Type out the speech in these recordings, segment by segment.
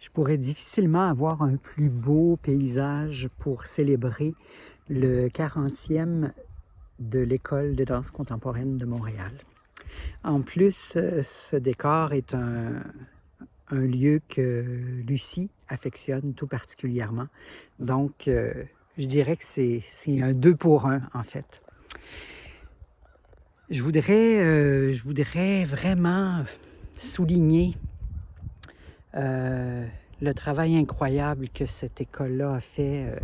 Je pourrais difficilement avoir un plus beau paysage pour célébrer le 40e de l'École de danse contemporaine de Montréal. En plus, ce décor est un lieu que Lucie affectionne tout particulièrement. Donc, je dirais que c'est un 2 pour 1, en fait. Je voudrais vraiment souligner le travail incroyable que cette école-là a fait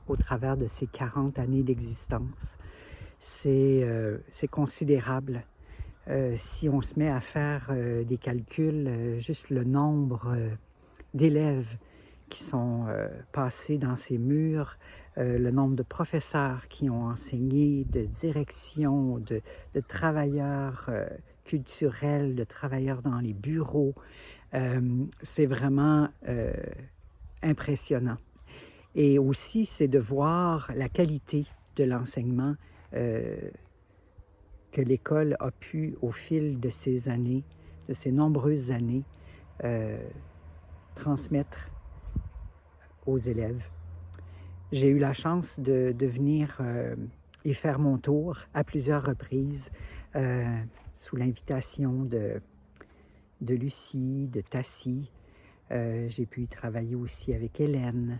au travers de ses 40 années d'existence. C'est considérable. Si on se met à faire des calculs, juste le nombre d'élèves qui sont passés dans ces murs, le nombre de professeurs qui ont enseigné, de direction, de travailleurs culturels, de travailleurs dans les bureaux. C'est vraiment impressionnant. Et aussi, c'est de voir la qualité de l'enseignement que l'école a pu, au fil de ces années, de ces nombreuses années, transmettre aux élèves. J'ai eu la chance de venir y faire mon tour à plusieurs reprises sous l'invitation de Lucie, de Tassie. J'ai pu y travailler aussi avec Hélène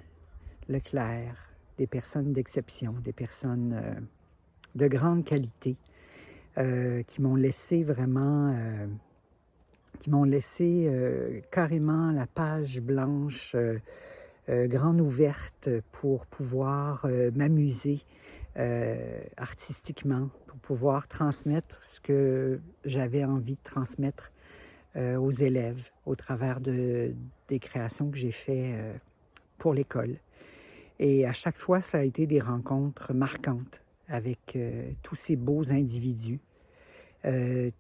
Leclerc, des personnes d'exception, des personnes de grande qualité qui m'ont laissé vraiment, carrément la page blanche grande ouverte pour pouvoir m'amuser artistiquement, pour pouvoir transmettre ce que j'avais envie de transmettre aux élèves au travers des créations que j'ai faites pour l'école. Et à chaque fois, ça a été des rencontres marquantes avec tous ces beaux individus,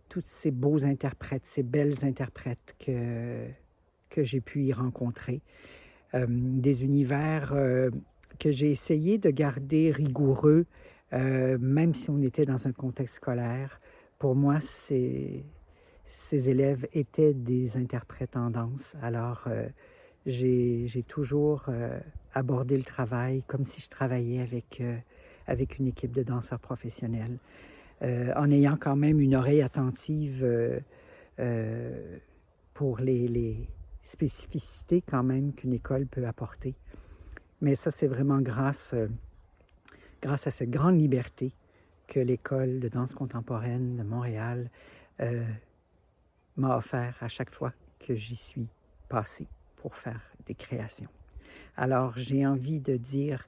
tous ces beaux interprètes, ces belles interprètes que j'ai pu y rencontrer. Des univers que j'ai essayé de garder rigoureux, même si on était dans un contexte scolaire. Pour moi, ces élèves étaient des interprètes en danse. Alors, j'ai toujours abordé le travail comme si je travaillais avec une équipe de danseurs professionnels, en ayant quand même une oreille attentive pour les spécificités quand même qu'une école peut apporter. Mais ça, c'est vraiment grâce à cette grande liberté que l'École de danse contemporaine de Montréal m'a offert à chaque fois que j'y suis passée pour faire des créations. Alors, j'ai envie de dire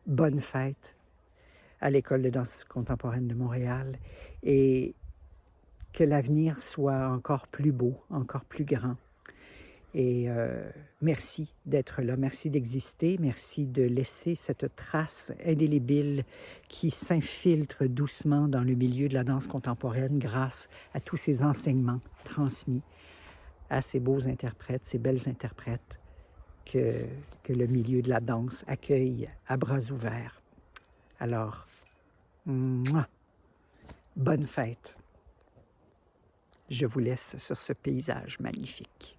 bonne fête à l'École de danse contemporaine de Montréal et que l'avenir soit encore plus beau, encore plus grand. Et merci d'être là, merci d'exister, merci de laisser cette trace indélébile qui s'infiltre doucement dans le milieu de la danse contemporaine grâce à tous ces enseignements transmis à ces beaux interprètes, ces belles interprètes que le milieu de la danse accueille à bras ouverts. Alors, bonne fête. Je vous laisse sur ce paysage magnifique.